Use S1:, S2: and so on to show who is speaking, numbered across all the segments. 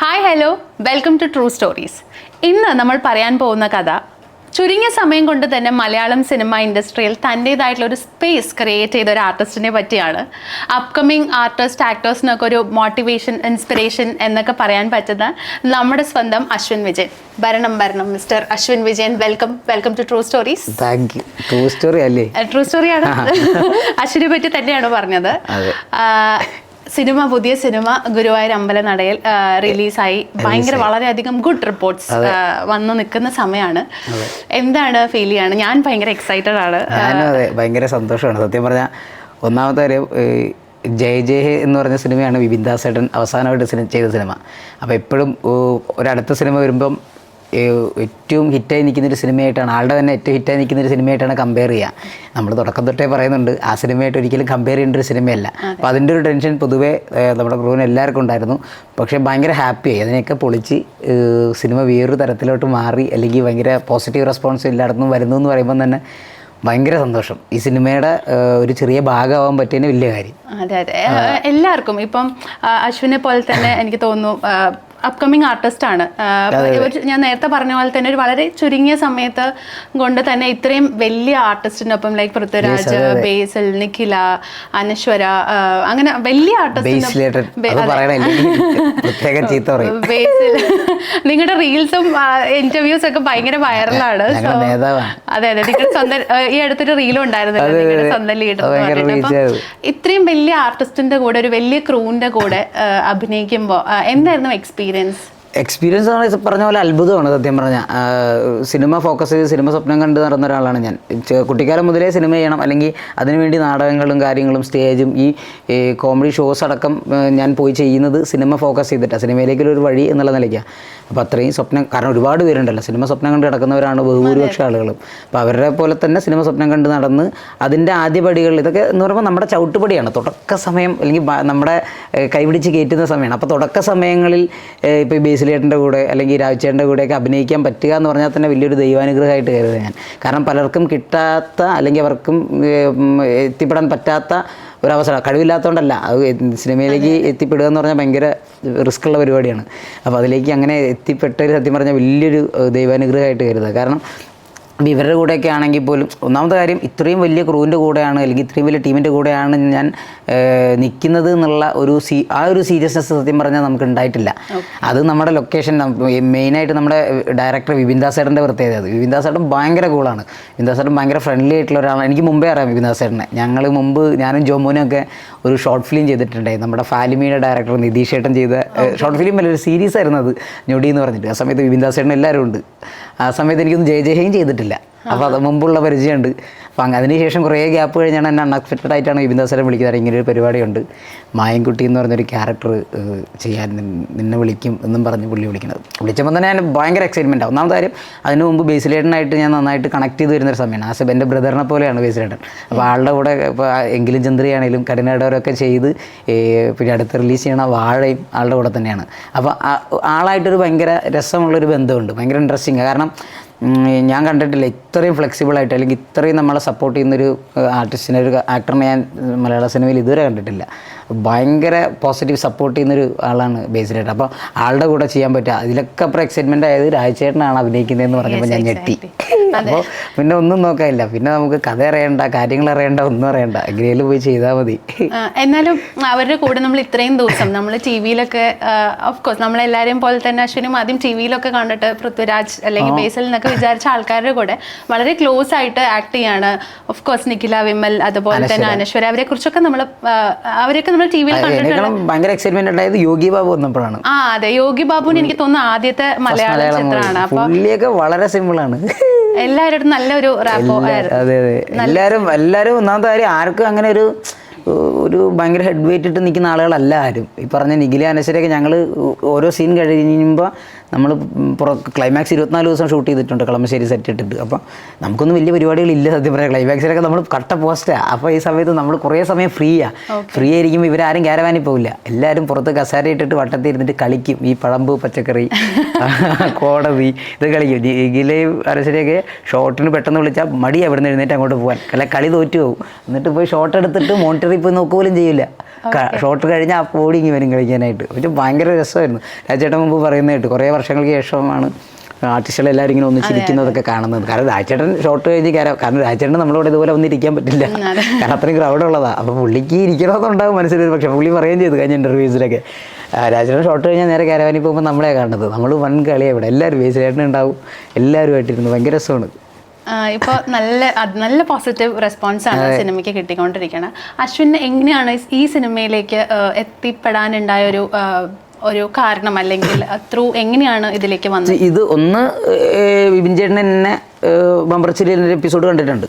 S1: Hi hello welcome to true stories. ഇന്ന് നമ്മൾ പറയാൻ പോകുന്ന കഥ ചുരുങ്ങിയ സമയം കൊണ്ട് തന്നെ മലയാളം സിനിമ ഇൻഡസ്ട്രിയിൽ തൻ്റേതായിട്ടുള്ള ഒരു സ്പേസ് ക്രിയേറ്റ് ചെയ്ത ഒരു ആർട്ടിസ്റ്റിനെ പറ്റിയാണ്. അപ്കമിങ് ആക്ടേഴ്സിനൊക്കെ ഒരു മോട്ടിവേഷൻ, ഇൻസ്പിറേഷൻ എന്നൊക്കെ പറയാൻ പറ്റുന്ന നമ്മുടെ സ്വന്തം അശ്വിൻ വിജയൻ. ഭരണം mister Ashwin Vijayan, welcome to true stories.
S2: Thank you. True story അല്ലേ?
S1: ട്രൂ സ്റ്റോറിയാണ്. അശ്വിനെ പറ്റി തന്നെയാണ് പറഞ്ഞത്. പുതിയ സിനിമ ഗുരുവായൂർ അമ്പലനടയിൽ റിലീസായി വളരെയധികം ഗുഡ് റിപ്പോർട്ട്സ് വന്നു നിൽക്കുന്ന സമയമാണ്. എന്താണ് ഫീൽ ചെയ്യാണ്? ഞാൻ ഭയങ്കര എക്സൈറ്റഡ് ആണ്.
S2: അതെ, ഭയങ്കര സന്തോഷമാണ്. സത്യം പറഞ്ഞാൽ ഒന്നാമത്തെ കാര്യം, ജയ് ജയ് എന്ന് പറഞ്ഞ സിനിമയാണ് വിപിൻ ദാസ് ഏട്ടൻ അവസാനമായിട്ട് ചെയ്ത സിനിമ. അപ്പോൾ എപ്പോഴും ഒരടുത്ത സിനിമ വരുമ്പം ഏറ്റവും ഹിറ്റായി നിൽക്കുന്നൊരു സിനിമയായിട്ടാണ്, ആളുടെ തന്നെ ഏറ്റവും ഹിറ്റായി നിൽക്കുന്നൊരു സിനിമയായിട്ടാണ് കമ്പയർ ചെയ്യുക. നമ്മൾ തുടക്കം തൊട്ടേ പറയുന്നുണ്ട്, ആ സിനിമയായിട്ട് ഒരിക്കലും കമ്പയർ ചെയ്യേണ്ട ഒരു സിനിമയല്ല. അപ്പോൾ അതിൻ്റെ ഒരു ടെൻഷൻ പൊതുവേ നമ്മുടെ ക്രൂവിന് എല്ലാവർക്കും ഉണ്ടായിരുന്നു. പക്ഷേ ഭയങ്കര ഹാപ്പിയായി. അതിനെയൊക്കെ പൊളിച്ച് സിനിമ വേറൊരു തരത്തിലോട്ട് മാറി, അല്ലെങ്കിൽ ഭയങ്കര പോസിറ്റീവ് റെസ്പോൺസ് എല്ലായിടത്തും വരുന്നു എന്ന് പറയുമ്പം തന്നെ ഭയങ്കര സന്തോഷം. ഈ സിനിമയുടെ ഒരു ചെറിയ ഭാഗമാവാൻ പറ്റിയതിന് വലിയ കാര്യം.
S1: അതെ, എല്ലാവർക്കും ഇപ്പം അശ്വിനെ പോലെ തന്നെ എനിക്ക് തോന്നുന്നു അപ്കമിങ് ആർട്ടിസ്റ്റാണ്. ഞാൻ നേരത്തെ പറഞ്ഞ പോലെ തന്നെ ഒരു വളരെ ചുരുങ്ങിയ സമയത്ത് കൊണ്ട് തന്നെ ഇത്രയും വലിയ ആർട്ടിസ്റ്റിനൊപ്പം ലൈക്ക് പൃഥ്വിരാജ്, ബേസിൽ, നിഖില, അനശ്വര, അങ്ങനെ വലിയ ആർട്ടിസ്റ്റ്. നിങ്ങളുടെ റീൽസും ഇന്റർവ്യൂസ് ഒക്കെ ഭയങ്കര വൈറലാണ്. അതെ, നിങ്ങളുടെ സ്വന്തം ഈ അടുത്തൊരു റീലും ഉണ്ടായിരുന്നില്ല, നിങ്ങളുടെ സ്വന്തം ലീഡർ. അപ്പം ഇത്രയും വലിയ ആർട്ടിസ്റ്റിന്റെ കൂടെ, ഒരു വലിയ ക്രൂവിന്റെ കൂടെ അഭിനയിക്കുമ്പോൾ എന്തായിരുന്നു
S2: എക്സ്പീരിയൻസ് ആണ് പറഞ്ഞ പോലെ അത്ഭുതമാണ്. സത്യം പറഞ്ഞാൽ സിനിമ ഫോക്കസ് ചെയ്ത് സിനിമ സ്വപ്നം കണ്ട് നടന്ന ഒരാളാണ് ഞാൻ. കുട്ടിക്കാലം മുതലേ സിനിമ ചെയ്യണം, അല്ലെങ്കിൽ അതിനുവേണ്ടി നാടകങ്ങളും കാര്യങ്ങളും സ്റ്റേജും ഈ കോമഡി ഷോസ് അടക്കം ഞാൻ പോയി ചെയ്യുന്നത് സിനിമ ഫോക്കസ് ചെയ്തിട്ടാണ്, സിനിമയിലേക്കൊരു വഴി എന്നുള്ള നിലയ്ക്കാണ്. അപ്പോൾ അത്രയും സ്വപ്നം, കാരണം ഒരുപാട് പേരുണ്ടല്ലോ സിനിമ സ്വപ്നം കണ്ട് കിടക്കുന്നവരാണ് ബഹുഭൂരിപക്ഷ ആളുകളും. അപ്പോൾ അവരുടെ പോലെ തന്നെ സിനിമ സ്വപ്നം കണ്ട് നടന്ന് അതിൻ്റെ ആദ്യ പടികൾ, ഇതൊക്കെ എന്ന് പറയുമ്പോൾ നമ്മുടെ ചവിട്ടുപടിയാണ്. തുടക്ക സമയം, അല്ലെങ്കിൽ നമ്മുടെ കൈപിടിച്ച് കയറ്റുന്ന സമയമാണ്. അപ്പോൾ തുടക്ക സമയങ്ങളിൽ ഇപ്പോൾ ബേസിലേട്ടൻ്റെ കൂടെ അല്ലെങ്കിൽ രാജുചേട്ടൻ്റെ കൂടെയൊക്കെ അഭിനയിക്കാൻ പറ്റുക എന്ന് പറഞ്ഞാൽ തന്നെ വലിയൊരു ദൈവാനുഗ്രഹമായിട്ട് കരുതുക ഞാൻ. കാരണം പലർക്കും കിട്ടാത്ത, അല്ലെങ്കിൽ അവർക്കും എത്തിപ്പെടാൻ പറ്റാത്ത ഒരവസരം, കഴിവില്ലാത്തതുകൊണ്ടല്ല, അത് സിനിമയിലേക്ക് എത്തിപ്പെടുക എന്ന് പറഞ്ഞാൽ ഭയങ്കര റിസ്ക്കുള്ള പരിപാടിയാണ്. അപ്പോൾ അതിലേക്ക് അങ്ങനെ എത്തിപ്പെട്ടൊരു സത്യം പറഞ്ഞാൽ വലിയൊരു ദൈവാനുഗ്രഹമായിട്ട് കരുതുക. കാരണം ഇവരുടെ കൂടെയൊക്കെ ആണെങ്കിൽ പോലും ഒന്നാമത്തെ കാര്യം, ഇത്രയും വലിയ ക്രൂവിൻ്റെ കൂടെയാണ്, അല്ലെങ്കിൽ ഇത്രയും വലിയ ടീമിൻ്റെ കൂടെയാണ് ഞാൻ നിൽക്കുന്നത് എന്നുള്ള ആ ഒരു സീരിയസ്നെസ് സത്യം പറഞ്ഞാൽ നമുക്ക് ഉണ്ടായിട്ടില്ല. അത് നമ്മുടെ ലൊക്കേഷൻ, മെയിനായിട്ട് നമ്മുടെ ഡയറക്ടർ വിപിൻ ദാസ് ഏട്ടൻ്റെ പ്രത്യേകത. വിപിൻ ദാസ് ഏട്ടൻ ഭയങ്കര കൂളാണ്. വിപിൻ ദാസ് ഏട്ടൻ ഭയങ്കര ഫ്രണ്ട്ലി ആയിട്ടുള്ള ഒരാളാണ്. എനിക്ക് മുമ്പേ അറിയാം വിപിൻ ദാസ് ഏട്ടനെ. ഞങ്ങൾ മുമ്പ് ഞാനും ജോമോനും ഒക്കെ ഒരു ഷോർട്ട് ഫിലിം ചെയ്തിട്ടുണ്ടായി. നമ്മുടെ ഫാലിമിയുടെ ഡയറക്ടർ നിതീഷ് ഏട്ടൻ ചെയ്ത ഷോർട്ട് ഫിലിം അല്ല, ഒരു സീരീസ് ആയിരുന്നു അത്, ഞൊടി എന്ന് പറഞ്ഞിട്ട്. ആ സമയത്ത് വിപിൻ ദാസ് ഏട്ടൻ എല്ലാവരും ഉണ്ട്. ആ സമയത്ത് എനിക്കൊന്നും ജയ് ജയ് ചെയ്തിട്ടില്ല. അപ്പോൾ അത് മുമ്പുള്ള പരിചയമുണ്ട്. അപ്പം അതിനുശേഷം കുറേ ഗ്യാപ്പ് കഴിഞ്ഞാണ് എന്നെ അൺഎക്സ്പെക്റ്റഡ് ആയിട്ടാണ് വിപിൻ ദാസ് ഏട്ടൻ വിളിക്കുന്നത്. ഇങ്ങനെ ഒരു പരിപാടിയുണ്ട്, മായൻകുട്ടി എന്ന് പറഞ്ഞൊരു ക്യാരക്ടർ ചെയ്യാൻ നിന്നെ വിളിക്കും എന്നും പറഞ്ഞ് വിളിക്കുന്നത്. വിളിച്ചപ്പോൾ തന്നെ ഞാൻ ഭയങ്കര എക്സൈറ്റ്മെൻറ്റ് ആവും. ഒന്നാമത്തെ കാര്യം, അതിന് മുമ്പ് ബേസിലേട്ടനായിട്ട് ഞാൻ നന്നായിട്ട് കണക്ട് ചെയ്ത് വരുന്നൊരു സമയമാണ്. ആസ് എൻ്റെ ബ്രദറിനെ പോലെയാണ് ബേസിലേട്ടൻ. അപ്പോൾ ആളുടെ കൂടെ ഇപ്പോൾ എങ്കിലും ചന്ദ്രയാണെങ്കിലും കഠിനടവരൊക്കെ ചെയ്ത് പിന്നെ അടുത്ത് റിലീസ് ചെയ്യണ വാഴയും ആളുടെ കൂടെ തന്നെയാണ്. അപ്പോൾ ആളായിട്ടൊരു ഭയങ്കര രസമുള്ളൊരു ബന്ധമുണ്ട്, ഭയങ്കര ഇൻട്രസ്റ്റിംഗ്. കാരണം ഞാൻ കണ്ടിട്ടില്ല ഇത്രയും ഫ്ലെക്സിബിളായിട്ട്, അല്ലെങ്കിൽ ഇത്രയും നമ്മളെ സപ്പോർട്ട് ചെയ്യുന്നൊരു ആർട്ടിസ്റ്റിനെ, ഒരു ആക്ടറിനെ ഞാൻ മലയാള സിനിമയിൽ ഇതുവരെ കണ്ടിട്ടില്ല. ഭയങ്കര പോസിറ്റീവ് സപ്പോർട്ട് ചെയ്യുന്നൊരു ആളാണ് ബേസിലേട്ടൻ. അപ്പോൾ ആളുടെ കൂടെ ചെയ്യാൻ പറ്റുക, അതിലൊക്കെ അപ്പുറം എക്സൈറ്റ്മെൻ്റ് ആയത് രാജചേട്ടനാണ് അഭിനയിക്കുന്നതെന്ന് പറഞ്ഞപ്പോൾ ഞാൻ ഞെട്ടി. അപ്പോൾ പിന്നെ ഒന്നും നോക്കാനില്ല, പിന്നെ നമുക്ക് കഥ അറിയണ്ട, കാര്യങ്ങൾ അറിയണ്ട, ഒന്നും അറിയണ്ട, എങ്ങനെയും പോയി ചെയ്താൽ മതി.
S1: എന്നാലും അവരുടെ കൂടെ നമ്മൾ ഇത്രയും ദിവസം നമ്മൾ ടി വിയിലൊക്കെ, ഓഫ് കോഴ്സ് നമ്മളെല്ലാവരെയും പോലെ തന്നെ അശ്വിനും ആദ്യം ടി വിയിലൊക്കെ കണ്ടിട്ട് പൃഥ്വിരാജ് അല്ലെങ്കിൽ ബേസിൽ എന്നൊക്കെ വിചാരിച്ച ആൾക്കാരുടെ കൂടെ വളരെ ക്ലോസ് ആയിട്ട് ആക്ട് ചെയ്യാണ്. ഓഫ് കോഴ്സ് നിഖില, വിമൽ, അതുപോലെ തന്നെ അനശ്വര, അവരെ കുറിച്ചൊക്കെ അവരൊക്കെ നമ്മൾ ടി വിയിൽ കണ്ടിട്ടുണ്ട്.
S2: ഭയങ്കര എക്സൈറ്റ്മെന്റ് ഉണ്ടായത് യോഗി ബാബു വന്നപ്പോഴാണ്.
S1: അതെ, യോഗി ബാബുവിന് എനിക്ക് തോന്നുന്നു ആദ്യത്തെ മലയാള ചിത്രമാണ്.
S2: പുള്ളിയൊക്കെ വളരെ സിമ്പിൾ ആണ്,
S1: എല്ലാവരും നല്ലൊരു റാപ്പോ.
S2: അതെ, എല്ലാവരും ഒന്നാമത്തെ കാര്യം, ആർക്കും അങ്ങനെ ഒരു ഭയങ്കര ഹെഡ് വെയിറ്റ് ഇട്ട് നിൽക്കുന്ന ആളുകളല്ല ആരും. ഈ പറഞ്ഞ നിഖില, അനശ്വരയൊക്കെ ഞങ്ങൾ ഓരോ സീൻ കഴിയുമ്പോൾ നമ്മൾ ക്ലൈമാക്സ് 24 ദിവസം ഷൂട്ട് ചെയ്തിട്ടുണ്ട് കളമശ്ശേരി സെറ്റ് ഇട്ടിട്ട്. അപ്പം നമുക്കൊന്നും വലിയ പരിപാടികളില്ല സത്യം പറയാം. ക്ലൈമാക്സിലൊക്കെ നമ്മൾ കട്ട പോസ്റ്റാണ്. അപ്പോൾ ഈ സമയത്ത് നമ്മൾ കുറേ സമയം ഫ്രീ ആയിരിക്കുമ്പോൾ ഇവരാരും ക്യാരവാനിൽ പോവില്ല. എല്ലാവരും പുറത്ത് കസാര ഇട്ടിട്ട് വട്ടത്തിൽ ഇരുന്നിട്ട് കളിക്കും. ഈ പഴമ്പ്, പച്ചക്കറി, കോടതി, ഇത് കളിക്കും. നിഖിലയും അനശ്വരയൊക്കെ ഷോട്ടിന് പെട്ടെന്ന് വിളിച്ചാൽ മടി അവിടെ നിന്ന് എഴുന്നേറ്റ് അങ്ങോട്ട് പോകാൻ, അല്ല കളി തോറ്റു പോകും. എന്നിട്ട് പോയി ഷോട്ട് എടുത്തിട്ട് മോണിറ്ററിൽ പോയി നോക്കുക പോലും ചെയ്യില്ല. ഷോട്ട് കഴിഞ്ഞാൽ അപ്പോൾ ഓടി ഇങ്ങി വരും കളിക്കാനായിട്ട്. പക്ഷെ ഭയങ്കര രസമായിരുന്നു. രാജേട്ടൻ മുമ്പ് പറയുന്നത് കേട്ട് കുറേ വർഷങ്ങൾക്ക് ശേഷമാണ് ആർട്ടിസ്റ്റുകളെല്ലാവരും ഇങ്ങനെ ഒന്നിച്ചിരിക്കുന്നതൊക്കെ കാണുന്നത്. കാരണം രാജേട്ടൻ ഷോട്ട് കഴിഞ്ഞ് കാരണം രാജേട്ടൻ നമ്മളോട് ഇതുപോലെ ഒന്നിരിക്കാൻ പറ്റില്ല, കാരണം അത്രയും ക്രൗഡ് ഉള്ളതാണ്. അപ്പോൾ പുള്ളിക്ക് ഇരിക്കണമെന്നുണ്ടാവും മനസ്സിൽ, പക്ഷേ പുള്ളി പറയുകയും ചെയ്തു കഴിഞ്ഞ ഇൻ്റർവ്യൂസിലൊക്കെ രാജേട്ടൻ ഷോട്ട് കഴിഞ്ഞാൽ നേരെ കാരവാനിൽ പോകുമ്പോൾ നമ്മളെ കാണുന്നത്. നമ്മൾ വൻ കളിയാണ് ഇവിടെ, എല്ലാവരും ബേസിലായിട്ടും ഉണ്ടാവും, എല്ലാവരുമായിട്ടിരുന്നു. ഭയങ്കര രസമാണ്.
S1: ഇപ്പോൾ നല്ല പോസിറ്റീവ് റെസ്പോൺസ് ആണ് സിനിമയ്ക്ക് കിട്ടിക്കൊണ്ടിരിക്കുന്നത്. അശ്വിൻ എങ്ങനെയാണ് ഈ സിനിമയിലേക്ക് എത്തിപ്പെടാനുണ്ടായ ഒരു കാരണം, അല്ലെങ്കിൽ ത്രൂ എങ്ങനെയാണ് ഇതിലേക്ക് വന്നത്?
S2: ഇത് ഒന്ന് വിപിൻ ചേട്ടൻ എന്നെ ബമ്പർച്ചിരിയുടെ എപ്പിസോഡ് കണ്ടിട്ടുണ്ട്.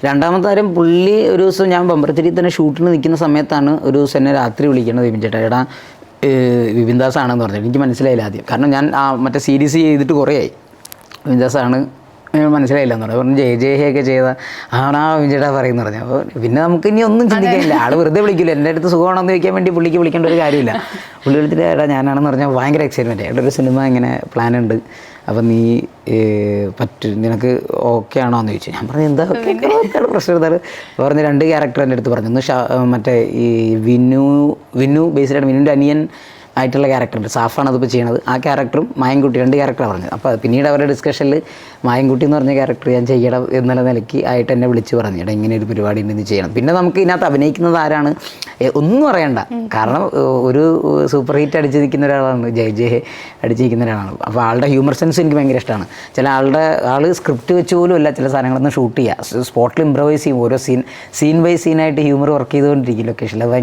S2: രണ്ടാമത്തെ കാര്യം, പുള്ളി ഒരു ദിവസം ഞാൻ ബമ്പർച്ചിരി തന്നെ ഷൂട്ടിന് നിൽക്കുന്ന സമയത്താണ് ഒരു ദിവസം എന്നെ രാത്രി വിളിക്കുന്നത്. വിപിൻ ചേട്ടാ, ചേട്ടാ വിപിൻ ദാസ് ആണെന്ന് പറഞ്ഞത്. എനിക്ക് മനസ്സിലായില്ല ആദ്യം, കാരണം ഞാൻ മറ്റേ സീരീസ് ചെയ്തിട്ട് കുറേ ആയി. വിപിൻ ദാസ് ആണ് മനസ്സിലായില്ല എന്ന് പറഞ്ഞു. ജയ ജയഹയൊക്കെ ചെയ്ത ആണാ വിജയടാ പറയുന്നു പറഞ്ഞു. അപ്പോൾ പിന്നെ നമുക്ക് ഇനി ഒന്നും ചിന്തിക്കാനില്ല, ആൾ വെറുതെ വിളിക്കില്ല. എൻ്റെ അടുത്ത് സുഖമാണെന്ന് ചോദിക്കാൻ വേണ്ടി പുള്ളിക്ക് വിളിക്കേണ്ട ഒരു കാര്യമില്ല. പുള്ളി വിളിച്ചിട്ട് ഏട്ടാ ഞാനാണെന്ന് പറഞ്ഞാൽ ഭയങ്കര എക്സൈറ്റ്മെൻറ്റ്. ഏട്ടാ ഒരു സിനിമ ഇങ്ങനെ പ്ലാൻ ഉണ്ട്, അപ്പം നീ നിനക്ക് ഓക്കെ ആണോ എന്ന് ചോദിച്ചു. ഞാൻ പറഞ്ഞു എന്താ ഓക്കെയാണ്, പ്രശ്നം എടുത്താൽ പറഞ്ഞ് 2 ക്യാരക്ടർ എൻ്റെ അടുത്ത് പറഞ്ഞു. ഒന്ന് മറ്റേ ഈ വിനു ബേസിലായിട്ട് വിനുവിൻ്റെ അനിയൻ ആയിട്ടുള്ള ക്യാരക്ടറുണ്ട്, സാഫാണ് അതിപ്പോൾ ചെയ്യണത്. ആ ക്യാരക്ടറും മായൻകുട്ടി 2 ക്യാരക്ടറാണ് പറഞ്ഞത്. അപ്പോൾ പിന്നീട് അവരുടെ ഡിസ്കഷനിൽ മായൻകുട്ടി എന്ന് പറഞ്ഞ ക്യാരക്ടർ ഞാൻ ചെയ്യണം എന്നുള്ള നിലയ്ക്ക് ആയിട്ട് എന്നെ വിളിച്ച് പറഞ്ഞു, എടാ ഇങ്ങനെ ഒരു പരിപാടി ഉണ്ട്, ഇത് ചെയ്യണം. പിന്നെ നമുക്ക് ഇതിനകത്ത് അഭിനയിക്കുന്നത് ആരാണ് ഒന്നും അറിയണ്ട, കാരണം ഒരു സൂപ്പർ ഹിറ്റ് അടിച്ച് നിൽക്കുന്ന ഒരാളാണ്, ജയ് അടിച്ചിരിക്കുന്ന ഒരാളാണ്. അപ്പോൾ ആളുടെ ഹ്യൂമർ സെൻസ് എനിക്ക് ഭയങ്കര ഇഷ്ടമാണ്. ചില ആൾ സ്ക്രിപ്റ്റ് വെച്ച് പോലും അല്ല ചില സാധനങ്ങളൊന്നും ഷൂട്ട് ചെയ്യുക, സ്പോട്ടിൽ ഇംപ്രവൈസ് ചെയ്യും. ഓരോ സീൻ ബൈ സീനായിട്ട് ഹ്യൂമർ വർക്ക് ചെയ്തുകൊണ്ടിരിക്കും ലൊക്കേഷനിൽ. അത്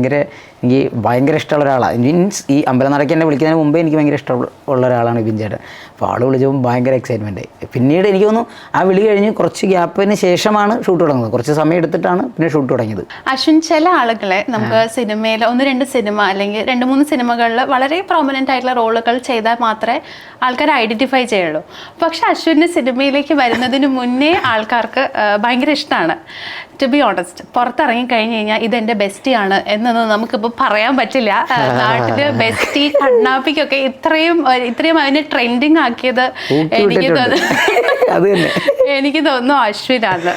S2: എനിക്ക് ഭയങ്കര ഇഷ്ടമുള്ള ഒരാളാണ്. മീൻസ് ഈ അമ്പലനടയ്ക്ക് എന്നെ വിളിക്കുന്നതിന് മുമ്പേ എനിക്ക് ഭയങ്കര ഇഷ്ടമുള്ള ഒരാളാണ് വിപിൻ ചേട്ടൻ. അപ്പോൾ ആൾ വിളിച്ചപ്പോൾ ഭയങ്കര എക്സൈറ്റ്മെൻ്റ് ആയി. പിന്നീട് എനിക്ക് തോന്നുന്നു ആ വിളി കഴിഞ്ഞ് കുറച്ച് ഗ്യാപ്പിന് ശേഷമാണ് ഷൂട്ട് തുടങ്ങുന്നത്. കുറച്ച് സമയം എടുത്തിട്ടാണ് പിന്നെ ഷൂട്ട് തുടങ്ങിയത്.
S1: അശ്വിൻ, ചില ആളുകളെ നമുക്ക് സിനിമയിൽ 1-2 സിനിമ അല്ലെങ്കിൽ 2-3 സിനിമകളിൽ വളരെ പ്രോമിനൻ്റ് ആയിട്ടുള്ള റോളുകൾ ചെയ്താൽ മാത്രമേ ആൾക്കാർ ഐഡൻറ്റിഫൈ ചെയ്യുള്ളൂ. പക്ഷെ അശ്വിൻ്റെ സിനിമയിലേക്ക് വരുന്നതിന് മുന്നേ ആൾക്കാർക്ക് ഭയങ്കര ഇഷ്ടമാണ്. ടു ബി ഓണസ്റ്റ്, പുറത്തിറങ്ങി കഴിഞ്ഞ് കഴിഞ്ഞാൽ ഇതെൻ്റെ ബെസ്റ്റിയാണ് എന്നൊന്നും നമുക്കിപ്പോൾ പറയാൻ പറ്റില്ല. നാട്ടില് ബെസ്റ്റി കണ്ണാപ്പിക്കൊക്കെ ഇത്രയും അതിനെ ട്രെൻഡിങ് ആക്കിയത് എനിക്ക് തോന്നുന്നു അശ്വിനാണ്.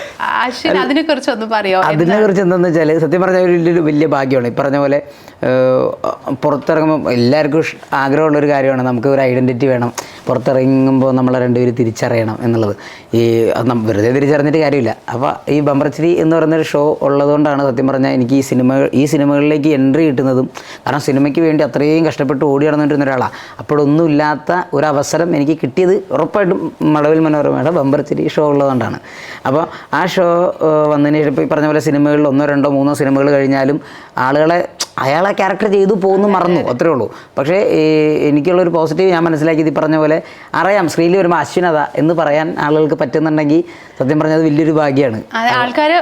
S1: അശ്വിൻ അതിനെ കുറിച്ച് ഒന്ന് പറയോ?
S2: അതിനെ കുറിച്ച് എന്താണെന്ന് വെച്ചാൽ, സത്യം പറഞ്ഞ ഒരു വലിയ ഭാഗ്യമാണ്. ഈ പറഞ്ഞ പോലെ പുറത്തിറങ്ങുമ്പോൾ എല്ലാവർക്കും ആഗ്രഹമുള്ളൊരു കാര്യമാണ്, നമുക്ക് ഒരു ഐഡൻറ്റിറ്റി വേണം, പുറത്തിറങ്ങുമ്പോൾ നമ്മളെ 2 പേര് തിരിച്ചറിയണം എന്നുള്ളത്. വെറുതെ തിരിച്ചറിഞ്ഞിട്ട് കാര്യമില്ല. അപ്പോൾ ഈ ബമ്പർച്ചിരി എന്ന് പറയുന്നൊരു ഷോ ഉള്ളതുകൊണ്ടാണ് സത്യം പറഞ്ഞാൽ എനിക്ക് ഈ സിനിമകളിലേക്ക് എൻട്രി കിട്ടുന്നതും. കാരണം സിനിമയ്ക്ക് വേണ്ടി അത്രയും കഷ്ടപ്പെട്ട് ഓടി നടന്നിരുന്ന ഒരാളാണ്. അപ്പോഴൊന്നും ഇല്ലാത്ത ഒരവസരം എനിക്ക് കിട്ടിയത് ഉറപ്പായിട്ടും മഴവിൽ മനോരമയുടെ ബമ്പർച്ചിരി ഷോ ഉള്ളതുകൊണ്ടാണ്. അപ്പോൾ ആ ഷോ വന്നതിന് ശേഷം ഇപ്പോൾ ഈ പറഞ്ഞ പോലെ സിനിമകളിൽ 1, 2, 3 സിനിമകൾ കഴിഞ്ഞാലും അയാളെ ക്യാരക്ടർ ചെയ്തു പോകുന്നു മറന്നു, അത്രേ ഉള്ളൂ. പക്ഷേ എനിക്കുള്ളൊരു പോസിറ്റീവ് ഞാൻ മനസ്സിലാക്കിയത് ഈ പറഞ്ഞ പോലെ അറിയാം സ്ക്രീനിൽ വരുമ്പോൾ അശ്വിനത എന്ന് പറയാൻ ആളുകൾക്ക് പറ്റുന്നുണ്ടെങ്കിൽ സത്യം പറഞ്ഞാൽ അത് വലിയൊരു ഭാഗ്യമാണ്.
S1: ആൾക്കാർ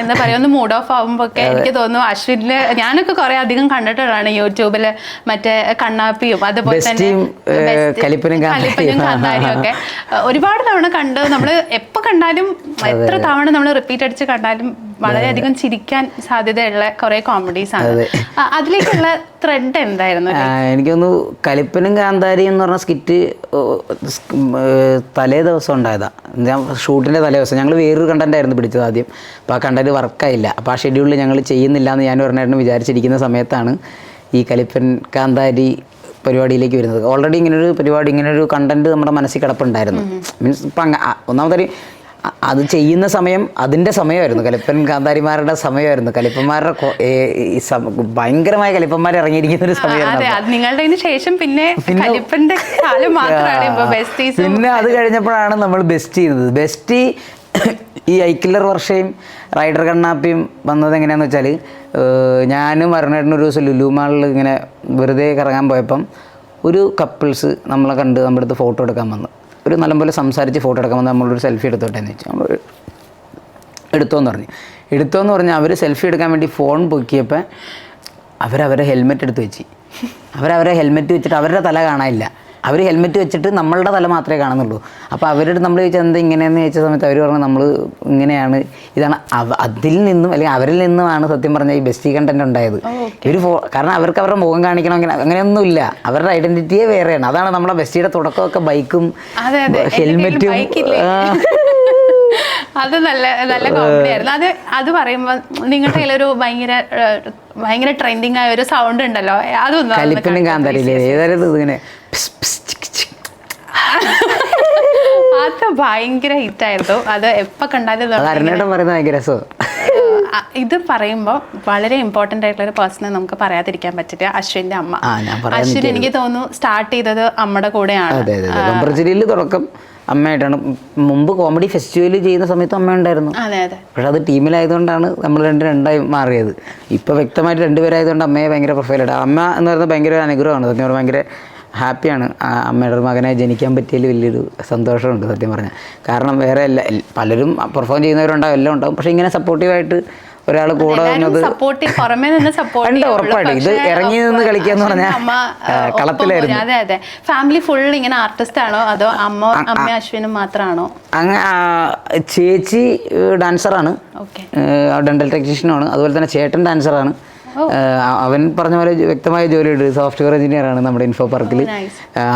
S1: എന്താ പറയുക, ഒന്ന് മൂഡ് ഓഫ് ആകുമ്പോഴൊക്കെ എനിക്ക് തോന്നുന്നു അശ്വിനില് ഞാനൊക്കെ കുറെ അധികം കണ്ടിട്ടുള്ളതാണ് യൂട്യൂബില്, മറ്റേ കണ്ണാപ്പിയും അതുപോലെ തന്നെ കലിപ്പനും കാന്താരിയും ഒക്കെ ഒരുപാട് തവണ കണ്ട്. നമ്മൾ എപ്പോൾ കണ്ടാലും എത്ര തവണ നമ്മൾ റിപ്പീറ്റ് അടിച്ച് കണ്ടാലും വളരെയധികം ചിരിക്കാൻ സാധ്യതയുള്ള കുറെ കോമഡീസ് ആണ്. അതിലേക്കുള്ള ത്രെഡ് എന്തായിരുന്നു?
S2: എനിക്കൊന്ന് കലിപ്പനും കാന്താരിയും എന്ന് പറഞ്ഞ സ്കിറ്റ് തലേ ദിവസം ഉണ്ടായതാണ്. ഞാൻ ഷൂട്ടിൻ്റെ തലേ ദിവസം ഞങ്ങൾ വേറൊരു കണ്ടൻ്റായിരുന്നു പിടിച്ചത് ആദ്യം. അപ്പോൾ ആ കണ്ടൻറ്റ് വർക്കായില്ല. അപ്പോൾ ആ ഷെഡ്യൂളിൽ ഞങ്ങൾ ചെയ്യുന്നില്ല എന്ന് ഞാൻ ഒരെണ്ണമായിട്ട് വിചാരിച്ചിരിക്കുന്ന സമയത്താണ് ഈ കലിപ്പൻ കാന്താരി പരിപാടിയിലേക്ക് വരുന്നത്. ഓൾറെഡി ഇങ്ങനൊരു കണ്ടൻറ്റ് നമ്മുടെ മനസ്സിൽ കിടപ്പുണ്ടായിരുന്നു. മീൻസ് ഇപ്പം ഒന്നാമതൊരു അത് ചെയ്യുന്ന സമയം അതിൻ്റെ സമയമായിരുന്നു, കലിപ്പൻ കാന്താരിമാരുടെ സമയമായിരുന്നു. കലിപ്പന്മാരുടെ ഭയങ്കരമായ കലിപ്പന്മാർ ഇറങ്ങിയിരിക്കുന്ന ഒരു സമയമായിരുന്നു.
S1: നിങ്ങളുടെ ശേഷം പിന്നെ
S2: അത് കഴിഞ്ഞപ്പോഴാണ് നമ്മൾ ബെസ്റ്റ് ചെയ്യുന്നത്. ബെസ്റ്റ് ഈ ഐക്കില്ലർ വർഷയും റൈഡർ കണ്ണാപ്പിയും വന്നത് എങ്ങനെയാണെന്ന് വെച്ചാൽ, ഞാനും അരുണേട്ടനും ഒരു ദിവസം ലുലു മാളിൽ ഇങ്ങനെ വെറുതെ കറങ്ങാൻ പോയപ്പം ഒരു കപ്പിൾസ് നമ്മളെ കണ്ട് നമ്മുടെ അടുത്ത് ഫോട്ടോ എടുക്കാൻ വന്നു. ഒരു നല്ലപോലെ സംസാരിച്ച് ഫോട്ടോ എടുക്കാൻ വന്ന് നമ്മളൊരു സെൽഫി എടുത്തോട്ടെ എന്ന് വെച്ചു. നമ്മൾ എടുത്തോന്ന് പറഞ്ഞാൽ അവർ സെൽഫി എടുക്കാൻ വേണ്ടി ഫോൺ പൊക്കിയപ്പോൾ അവരവരെ ഹെൽമെറ്റ് എടുത്ത് വെച്ച്. അവരവരെ ഹെൽമെറ്റ് വെച്ചിട്ട് അവരുടെ തല കാണാനില്ല. അവർ ഹെൽമെറ്റ് വെച്ചിട്ട് നമ്മളുടെ തല മാത്രമേ കാണുന്നുള്ളൂ. അപ്പോൾ അവരുടെ നമ്മൾ ചോദിച്ചാൽ എന്താ ഇങ്ങനെയെന്ന് ചോദിച്ച സമയത്ത് അവർ പറഞ്ഞു നമ്മൾ ഇങ്ങനെയാണ്, ഇതാണ്. അതിൽ നിന്നും അല്ലെങ്കിൽ അവരിൽ നിന്നുമാണ് സത്യം പറഞ്ഞാൽ ഈ ബെസ്റ്റി കണ്ടന്റ് ഉണ്ടായത്. കാരണം അവർക്ക് അവരുടെ മുഖം കാണിക്കണം അങ്ങനെയൊന്നുമില്ല, അവരുടെ ഐഡന്റിറ്റിയെ വേറെയാണ്. അതാണ് നമ്മളെ ബെസ്റ്റിയുടെ തുടക്കമൊക്കെ ബൈക്കും ഹെൽമെറ്റും.
S1: അത് നല്ല കോമഡി ആയിരുന്നു. അത് പറയുമ്പോൾ നിങ്ങളുടെ കയ്യിലൊരു ഭയങ്കര ഭയങ്കര ട്രെൻഡിങ് ആയ ഒരു സൗണ്ട് ഉണ്ടല്ലോ, അതൊന്നും
S2: കലിപ്പനും കാന്താരിയില്ലേ ഏതായാലും ഇതിങ്ങനെ
S1: അത് ഭയങ്കര ഹിറ്റായിരുന്നു. അത് എപ്പോ കണ്ടാലും
S2: അരണേട്ടൻ പറയുന്നത് ഭയങ്കര രസമാണ്.
S1: ഇത് പറയുമ്പോൾ വളരെ ഇമ്പോർട്ടൻ്റ് ആയിട്ടുള്ള ഒരു പേഴ്സണെ നമുക്ക് പറയാതിരിക്കാൻ പറ്റില്ല, അശ്വിൻ്റെ അമ്മ. അശ്വിൻ എനിക്ക് തോന്നുന്നു സ്റ്റാർട്ട് ചെയ്തത് അമ്മയുടെ കൂടെയാണ്.
S2: അതെ അതെ, ബംബർചിരിയിൽ തുടക്കം അമ്മയായിട്ടാണ്. മുമ്പ് കോമഡി ഫെസ്റ്റിവൽ ചെയ്യുന്ന സമയത്ത് അമ്മ ഉണ്ടായിരുന്നു.
S1: അതെ അതെ.
S2: പക്ഷെ അത് ടീമിലായതുകൊണ്ടാണ് നമ്മൾ രണ്ടായി മാറിയത്. ഇപ്പോൾ വ്യക്തമായിട്ട് രണ്ടുപേരായതുകൊണ്ട് അമ്മയെ ഭയങ്കര പ്രൊഫൈലായിട്ട്. അമ്മ എന്ന് പറയുന്നത് ഭയങ്കര ഒരു അനുഗ്രഹമാണ് സത്യം പറഞ്ഞാൽ. ഭയങ്കര ഹാപ്പിയാണ് അമ്മയുടെ ഒരു മകനെ ജനിക്കാൻ പറ്റിയതിൽ വലിയൊരു സന്തോഷമുണ്ട് സത്യം പറഞ്ഞാൽ. കാരണം വേറെ പലരും പെർഫോം ചെയ്യുന്നവരുണ്ടാവും, എല്ലാം ഉണ്ടാവും. പക്ഷെ ഇങ്ങനെ സപ്പോർട്ടീവായിട്ട് ഒരാൾ കൂടെ വന്നത് ഉറപ്പായിട്ടും. ഇത് ഇറങ്ങി നിന്ന് കളിക്കാന്ന് പറഞ്ഞാൽ കളത്തിലായിരുന്നു.
S1: അതെ അതെ. ഫാമിലി ഫുൾ ഇങ്ങനെ ആർട്ടിസ്റ്റ് ആണോ അതോ അമ്മ അശ്വിനും മാത്രമാണോ?
S2: ചേച്ചി ഡാൻസറാണ്, ഡെന്റൽ ടെക്നീഷ്യനാണ്. അതുപോലെ തന്നെ ചേട്ടൻ ഡാൻസറാണ്. അവൻ പറഞ്ഞ പോലെ വ്യക്തമായ ജോലിയുണ്ട്, സോഫ്റ്റ്വെയർ എഞ്ചിനീയറാണ് നമ്മുടെ ഇൻഫോ പാർക്കിൽ.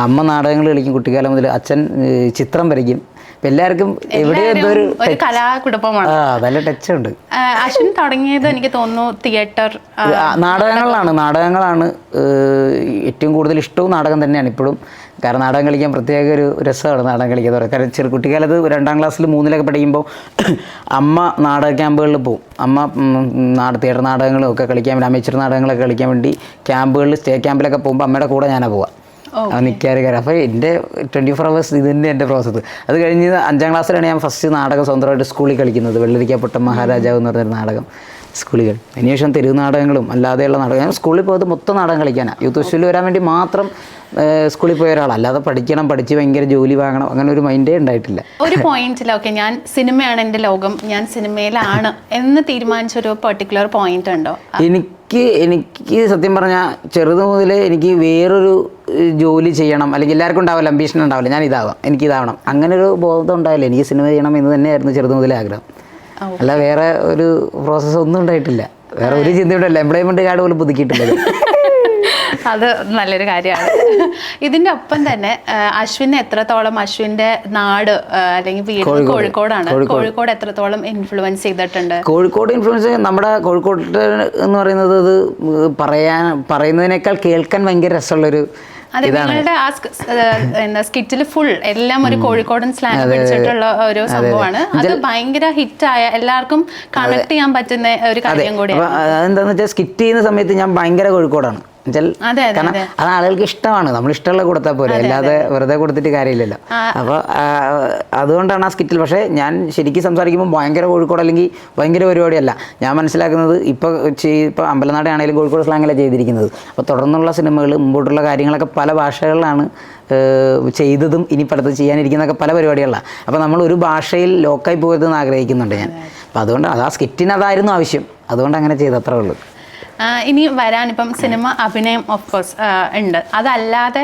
S2: അമ്മ നാടകങ്ങൾ കളിക്കും കുട്ടിക്കാലം മുതൽ, അച്ഛൻ ചിത്രം വരയ്ക്കും. എല്ലാവർക്കും എവിടെയോ ഒരു
S1: കലാകുടുംബമാണ്,
S2: നല്ല ടച്ച് ഉണ്ട്.
S1: അശ്വിൻ തുടങ്ങിയത് എനിക്ക് തോന്നുന്നു തിയേറ്റർ
S2: നാടകങ്ങളാണ് ഏറ്റവും കൂടുതൽ ഇഷ്ടവും നാടകം തന്നെയാണ് ഇപ്പോഴും. കാരണം നാടകം കളിക്കാൻ പ്രത്യേക ഒരു രസമാണ് നാടകം കളിക്കാൻ പറയുന്നത്. കാരണം കുട്ടിക്കാലത്ത് 2ാം ക്ലാസ്സിൽ 3-ലൊക്കെ പഠിക്കുമ്പോൾ അമ്മ നാടക ക്യാമ്പുകളിൽ പോകും. അമ്മ തിയേറ്റർ നാടകങ്ങളും ഒക്കെ കളിക്കാൻ വേണ്ടി, അമേച്ചർ നാടകങ്ങളൊക്കെ കളിക്കാൻ വേണ്ടി ക്യാമ്പുകളിൽ സ്റ്റേറ്റ് ക്യാമ്പിലൊക്കെ പോകുമ്പോൾ അമ്മയുടെ കൂടെ ഞാനാണ് പോവാം നിൽക്കാറ്. അപ്പോൾ എൻ്റെ 24 hours ഇത് തന്നെ എൻ്റെ പ്രോസസ്സ്. അത് കഴിഞ്ഞ് 5ാം ക്ലാസ്സിലാണ് ഞാൻ ഫസ്റ്റ് നാടകം സ്വന്തമായിട്ട് സ്കൂളിൽ കളിക്കുന്നത്. വെള്ളരിക്കപ്പൊട്ടം മഹാരാജാവ് എന്ന് പറഞ്ഞൊരു നാടകം സ്കൂളിൽ കളി. അതിനുശേഷം തെരുവ് നാടകങ്ങളും അല്ലാതെയുള്ള നാടകം. ഞാൻ സ്കൂളിൽ പോയത് മൊത്തം നാടകം കളിക്കാനാണ്. യൂത്ത് ഫെസ്റ്റിവൽ വരാൻ വേണ്ടി മാത്രം സ്കൂളിൽ പോയ ഒരാളാണ്. അല്ലാതെ പഠിച്ച് ഭയങ്കര ജോലി വാങ്ങണം അങ്ങനെ ഒരു മൈൻഡേ ഉണ്ടായിട്ടില്ല.
S1: ഒരു പോയിന്റിൽ ഓക്കെ ഞാൻ സിനിമയാണ് എൻ്റെ ലോകം, ഞാൻ സിനിമയിലാണ് എന്ന് തീരുമാനിച്ചൊരു പെർട്ടിക്കുലർ പോയിന്റ് ഉണ്ടോ?
S2: എനിക്ക് സത്യം പറഞ്ഞാൽ ചെറുത് മുതലേ എനിക്ക് വേറൊരു ജോലി ചെയ്യണം, അല്ലെങ്കിൽ എല്ലാവർക്കും ഉണ്ടാവില്ല, അംബീഷൻ ഉണ്ടാവില്ല, ഞാൻ എനിക്കിതാവണം അങ്ങനെ ഒരു ബോധം ഉണ്ടാവില്ല. എനിക്ക് സിനിമ ചെയ്യണം എന്ന് തന്നെയായിരുന്നു ചെറുത് മുതലേ ആഗ്രഹം. അല്ല വേറെ ഒരു പ്രോസസ്സ് ഒന്നും ഉണ്ടായിട്ടില്ല. വേറെ ഒരു ചിന്തയുണ്ടല്ല, എംപ്ലോയ്മെന്റ് കാർഡ് പോലും പുതുക്കിയിട്ടില്ല.
S1: അത് നല്ലൊരു കാര്യമാണ്. ഇതിന്റെ ഒപ്പം തന്നെ അശ്വിനെ എത്രത്തോളം, അശ്വിന്റെ നാട് അല്ലെങ്കിൽ വീട് കോഴിക്കോടാണ്, കോഴിക്കോട് എത്രത്തോളം ഇൻഫ്ലുവൻസ് ചെയ്തിട്ടുണ്ട്?
S2: കോഴിക്കോട് ഇൻഫ്ലുവൻസ് നമ്മുടെ കോഴിക്കോട് എന്ന് പറയുന്നത് അത് പറയുന്നതിനേക്കാൾ കേൾക്കാൻ ഭയങ്കര രസമുള്ളൊരു
S1: നിങ്ങളുടെ ആ സ്കിറ്റിൽ ഫുൾ എല്ലാം ഒരു കോഴിക്കോടൻ സ്ലാങ് പിടിച്ചിട്ടുള്ള ഒരു സംഭവമാണ്. അത് ഭയങ്കര ഹിറ്റായ എല്ലാവർക്കും കണക്ട് ചെയ്യാൻ പറ്റുന്ന ഒരു കാര്യം കൂടിയാണ്.
S2: അതെന്താന്ന് വെച്ചാൽ സ്കിറ്റ് ചെയ്യുന്ന സമയത്ത് ഞാൻ ഭയങ്കര കോഴിക്കോടാണ്. കാരണം അത് ആളുകൾക്ക് ഇഷ്ടമാണ്, നമ്മൾ ഇഷ്ടമുള്ള കൊടുത്താൽ പോരെ, അല്ലാതെ വെറുതെ കൊടുത്തിട്ട് കാര്യമില്ലല്ലോ. അപ്പോൾ അതുകൊണ്ടാണ് ആ സ്കിറ്റിൽ. പക്ഷേ ഞാൻ ശരിക്കും സംസാരിക്കുമ്പോൾ ഭയങ്കര കോഴിക്കോട് അല്ലെങ്കിൽ ഭയങ്കര പരിപാടിയല്ല. ഞാൻ മനസ്സിലാക്കുന്നത് ഇപ്പോൾ അമ്പലനാട് ആണെങ്കിലും കോഴിക്കോട് സ്ലാങ്ങിലാണ് ചെയ്തിരിക്കുന്നത്. അപ്പോൾ തുടർന്നുള്ള സിനിമകൾ മുമ്പോട്ടുള്ള കാര്യങ്ങളൊക്കെ പല ഭാഷകളിലാണ് ചെയ്തതും ഇനി അടുത്ത് ചെയ്യാനിരിക്കുന്നതൊക്കെ പല പരിപാടികളാണ്. അപ്പോൾ നമ്മൾ ഒരു ഭാഷയിൽ ലോക്കായി പോകരുതെന്ന് ആഗ്രഹിക്കുന്നുണ്ട് ഞാൻ. അപ്പോൾ അതുകൊണ്ട് അത് ആ സ്കിറ്റിന് അതായിരുന്നു ആവശ്യം, അതുകൊണ്ട് അങ്ങനെ ചെയ്തത്രേ ഉള്ളൂ.
S1: ഇനി വരാനിപ്പം സിനിമ, അഭിനയം ഓഫ് കോഴ്സ് ഉണ്ട്. അതല്ലാതെ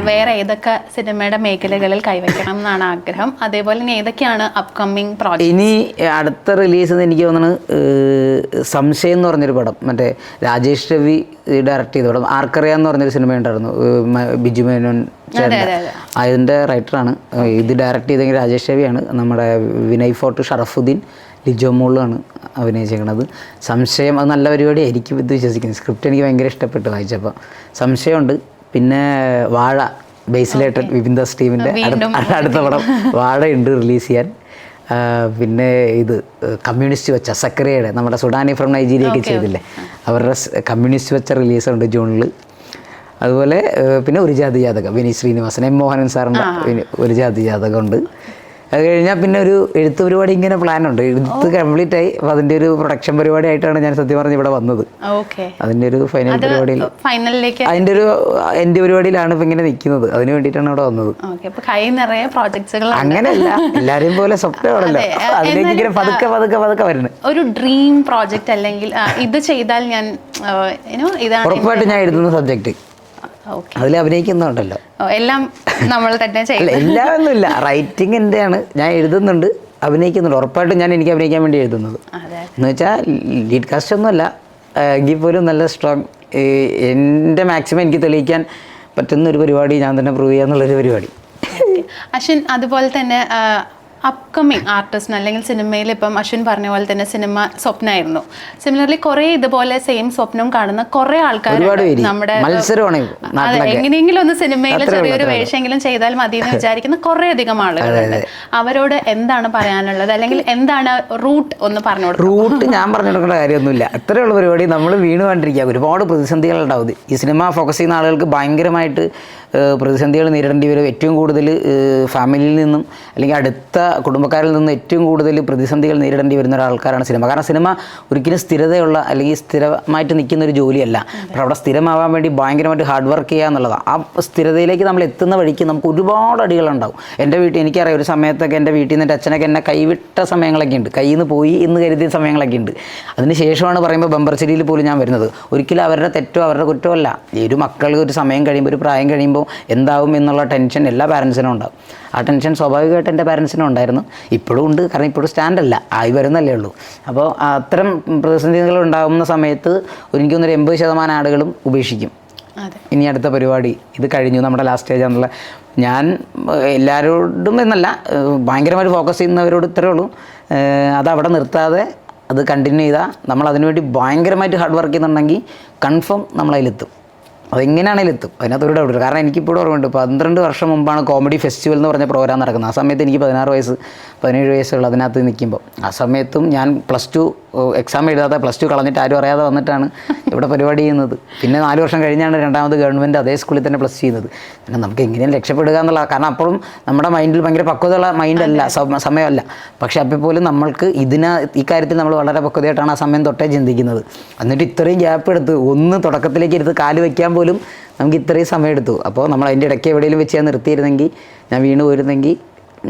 S1: വേറെ ഏതൊക്കെ സിനിമയുടെ മേഖലകളിൽ കൈവയ്ക്കണം എന്നാണ് ആഗ്രഹം? അതേപോലെ ഇനി ഏതൊക്കെയാണ് അപ്കമ്മിങ് പ്രോജക്റ്റ്?
S2: ഇനി അടുത്ത റിലീസ് എനിക്ക് തോന്നുന്നത് സംശയം എന്ന് പറഞ്ഞൊരു പടം, മറ്റേ രാജേഷ് രവി ഡയറക്റ്റ് ചെയ്ത പടം. ആർക്കറിയാന്ന് പറഞ്ഞൊരു സിനിമ ഉണ്ടായിരുന്നു, ബിജു മേനോൻ അതിൻ്റെ റൈറ്ററാണ്. ഇത് ഡയറക്റ്റ് ചെയ്തെങ്കിൽ രാജേഷ് രവിയാണ്. നമ്മുടെ വിനയ് ഫോർട്ട്, ഷറഫുദ്ദീൻ, ലിജോ മോളാണ് അഭിനയിച്ചേക്കണത്. സംശയം അത് നല്ല പരിപാടിയായിരിക്കും ഇത് വിശ്വസിക്കുന്നത്. സ്ക്രിപ്റ്റ് എനിക്ക് ഭയങ്കര ഇഷ്ടപ്പെട്ടു വായിച്ചപ്പോൾ. സംശയമുണ്ട്. പിന്നെ വാഴ, ബേസിലേട്ടൻ വിപിൻ സ്റ്റീവിൻ്റെ അടുത്ത പടം വാഴയുണ്ട് റിലീസ് ചെയ്യാൻ. പിന്നെ ഇത് കമ്മ്യൂണിസ്റ്റ് വെച്ച സക്കറിയയുടെ, നമ്മുടെ സുഡാനി ഫ്രം നൈജീരിയൊക്കെ ചെയ്തില്ലേ, അവരുടെ കമ്മ്യൂണിസ്റ്റ് വെച്ച റിലീസുണ്ട് ജൂണിൽ. അതുപോലെ പിന്നെ ഒരു ജാതി ജാതകം, വിനീത് ശ്രീനിവാസൻ, എം മോഹനൻ സാറിൻ്റെ ഒരു ജാതി ജാതകമുണ്ട്. അത് കഴിഞ്ഞാൽ പിന്നെ ഒരു എഴുത്ത് പരിപാടി ഇങ്ങനെ പ്ലാനുണ്ട്. എഴുത്ത് കംപ്ലീറ്റ് ആയി. അപ്പോൾ അതിൻ്റെ ഒരു പ്രൊഡക്ഷൻ പരിപാടി ആയിട്ടാണ് ഞാൻ സത്യം പറഞ്ഞ് ഇവിടെ വന്നത്. അതിൻ്റെ ഒരു ഫൈനൽ പരിപാടിയിൽ, അതിൻ്റെ ഒരു എൻ്റെ പരിപാടിയിലാണ് ഇപ്പം ഇങ്ങനെ നിൽക്കുന്നത്. അതിന് വേണ്ടിയിട്ടാണ് ഇവിടെ വന്നത്. അങ്ങനെയല്ല, എല്ലാവരെയും പോലെ സ്വപ്നമാണല്ലോ, അതിലേക്ക് ഇങ്ങനെ പതുക്കെ പതുക്കെ പതുക്കെ വരുന്നത്.
S1: ഒരു ഡ്രീം പ്രോജക്റ്റ് അല്ലെങ്കിൽ ഇത് ചെയ്താൽ ഞാൻ
S2: ഉറപ്പായിട്ട് ഞാൻ എഴുതുന്ന സബ്ജക്റ്റ് അതിൽ അഭിനയിക്കുന്നുണ്ടല്ലോ.
S1: എല്ലാം നമ്മൾ തന്നെ ചെയ്യില്ല,
S2: എല്ലാം ഒന്നുമില്ല. റൈറ്റിംഗ് എൻ്റെയാണ്, ഞാൻ എഴുതുന്നുണ്ട്, അഭിനയിക്കുന്നുണ്ട്. ഉറപ്പായിട്ടും ഞാൻ എനിക്ക് അഭിനയിക്കാൻ വേണ്ടി എഴുതുന്നത്. എന്ന് വെച്ചാൽ ലീഡ് കാസ്റ്റ് ഒന്നുമല്ല, എങ്കിൽ പോലും നല്ല സ്ട്രോങ്, എൻ്റെ മാക്സിമം എനിക്ക് തെളിയിക്കാൻ പറ്റുന്ന ഒരു പരിപാടി ഞാൻ തന്നെ പ്രൂവ് ചെയ്യാന്നുള്ളൊരു പരിപാടി.
S1: അശ്വിൻ, അതുപോലെ തന്നെ അപ്കമിങ് ആർട്ടിസ്റ്റിന് അല്ലെങ്കിൽ സിനിമയിൽ ഇപ്പം അശ്വിൻ പറഞ്ഞ പോലെ തന്നെ സിനിമ സ്വപ്നമായിരുന്നു. സിമിലർലി കുറേ ഇതുപോലെ സെയിം സ്വപ്നം കാണുന്ന കുറേ ആൾക്കാരുണ്ട് നമ്മുടെ. അതെ, എങ്ങനെയെങ്കിലും ഒന്ന് സിനിമയിൽ ചെറിയൊരു വേഷമെങ്കിലും ചെയ്താൽ മതി എന്ന് വിചാരിക്കുന്ന കുറേ അധികം ആളുകളുണ്ട്. അവരോട് എന്താണ് പറയാനുള്ളത്, അല്ലെങ്കിൽ എന്താണ് റൂട്ട് ഒന്ന് പറഞ്ഞു കൊടുക്കുക?
S2: റൂട്ട് ഞാൻ പറഞ്ഞു കൊടുക്കേണ്ട കാര്യമൊന്നുമില്ല. അത്രയുള്ള പരിപാടി നമ്മൾ വീണ് കണ്ടിരിക്കുക. ഒരുപാട് പ്രതിസന്ധികൾ ഉണ്ടാവും. ഈ സിനിമ ഫോക്കസ് ചെയ്യുന്ന ആളുകൾക്ക് ഭയങ്കരമായിട്ട് പ്രതിസന്ധികൾ നേരിടേണ്ടി വരും. ഏറ്റവും കൂടുതൽ ഫാമിലിയിൽ നിന്നും അല്ലെങ്കിൽ അടുത്ത കുടുംബക്കാരിൽ നിന്നും ഏറ്റവും കൂടുതൽ പ്രതിസന്ധികൾ നേരിടേണ്ടി വരുന്ന ഒരാൾക്കാരാണ് സിനിമ. കാരണം സിനിമ ഒരിക്കലും സ്ഥിരതയുള്ള അല്ലെങ്കിൽ സ്ഥിരമായിട്ട് നിൽക്കുന്ന ഒരു ജോലിയല്ല. അപ്പോൾ അവിടെ സ്ഥിരമാവാൻ വേണ്ടി ഭയങ്കരമായിട്ട് ഹാർഡ് വർക്ക് ചെയ്യുക എന്നുള്ളതാണ്. ആ സ്ഥിരതയിലേക്ക് നമ്മൾ എത്തുന്ന വഴിക്ക് നമുക്ക് ഒരുപാട് അടികളുണ്ടാവും. എൻ്റെ വീട്ടിൽ എനിക്കറിയാം, ഒരു സമയത്തൊക്കെ എൻ്റെ വീട്ടിൽ നിന്ന് എൻ്റെ അച്ഛനൊക്കെ എന്നെ കൈവിട്ട സമയങ്ങളൊക്കെ ഉണ്ട്, കയ്യിൽ നിന്ന് പോയി എന്ന് കരുതിയ സമയങ്ങളൊക്കെ ഉണ്ട്. അതിന് ശേഷമാണ് പറയുമ്പോൾ ബമ്പർച്ചിരിയിൽ പോലും ഞാൻ വരുന്നത്. ഒരിക്കലും അവരുടെ തെറ്റോ അവരുടെ കുറ്റമോ അല്ല. ഒരു മക്കൾ ഒരു സമയം കഴിയുമ്പോൾ, ഒരു പ്രായം കഴിയുമ്പോൾ എന്താവും എന്നുള്ള ടെൻഷൻ എല്ലാ പാരൻസിനും ഉണ്ടാവും. ആ ടെൻഷൻ സ്വാഭാവികമായിട്ട് എൻ്റെ പാരൻസിനും ഉണ്ടായിരുന്നു, ഇപ്പോഴും ഉണ്ട്. കാരണം ഇപ്പോഴും സ്റ്റാൻഡല്ല, ആയി വരുന്നല്ലേ ഉള്ളൂ. അപ്പോൾ അത്തരം പ്രതിസന്ധികൾ ഉണ്ടാകുന്ന സമയത്ത് എനിക്കൊന്നൊരു 80% ആളുകളും ഉപേക്ഷിക്കും. ഇനി അടുത്ത പരിപാടി ഇത് കഴിഞ്ഞു, നമ്മുടെ ലാസ്റ്റ് സ്റ്റേജ് ആണുള്ള. ഞാൻ എല്ലാവരോടും എന്നല്ല, ഭയങ്കരമായിട്ട് ഫോക്കസ് ചെയ്യുന്നവരോട് ഇത്രേ ഉള്ളൂ, അതവിടെ നിർത്താതെ അത് കണ്ടിന്യൂ ചെയ്താൽ നമ്മൾ അതിനുവേണ്ടി ഭയങ്കരമായിട്ട് ഹാർഡ് വർക്ക് ചെയ്യുന്നുണ്ടെങ്കിൽ കൺഫേം നമ്മളതിലെത്തും. അതെങ്ങനെയാണെങ്കിലും എത്തും, അതിനകത്ത് ഒരു ഡൗട്ട്. കാരണം എനിക്കിപ്പോഴും ഓർമ്മയുണ്ട്, 12 വർഷം മുമ്പാണ് കോമഡി ഫെസ്റ്റിവൽ എന്ന് പറഞ്ഞ പ്രോഗ്രാം നടക്കുന്നത്. ആ സമയത്ത് എനിക്ക് 16 വയസ്സ് 17 വയസ്സുള്ള അതിനകത്ത് നിൽക്കുമ്പോൾ, ആ സമയത്തും ഞാൻ +2 എക്സാം എഴുതാതെ +2 കളഞ്ഞിട്ട് ആരും അറിയാതെ വന്നിട്ടാണ് ഇവിടെ പരിപാടി ചെയ്യുന്നത്. പിന്നെ 4 വർഷം കഴിഞ്ഞാണ് രണ്ടാമത് ഗവൺമെൻറ് അതേ സ്കൂളിൽ തന്നെ പ്ലസ് ചെയ്യുന്നത്. പിന്നെ നമുക്ക് എങ്ങനെയും രക്ഷപ്പെടുക എന്നുള്ള, കാരണം അപ്പോഴും നമ്മുടെ മൈൻഡിൽ ഭയങ്കര പക്വതയുള്ള മൈൻഡല്ല, സമയമല്ല. പക്ഷേ അപ്പോൾ പോലും നമ്മൾക്ക് ഈ കാര്യത്തിൽ നമ്മൾ വളരെ പക്വതയായിട്ടാണ് ആ സമയം തൊട്ടേ ചിന്തിക്കുന്നത്. എന്നിട്ട് ഇത്രയും ഗ്യാപ്പ് എടുത്ത് ഒന്ന് തുടക്കത്തിലേക്ക് എടുത്ത് കാല് വയ്ക്കാൻ പോലും നമുക്ക് ഇത്രയും സമയം എടുത്തു. അപ്പോൾ നമ്മൾ അതിൻ്റെ ഇടയ്ക്ക് എവിടെയെങ്കിലും വെച്ച് ഞാൻ നിർത്തിയിരുന്നെങ്കിൽ, ഞാൻ വീണ് പോയിരുന്നെങ്കിൽ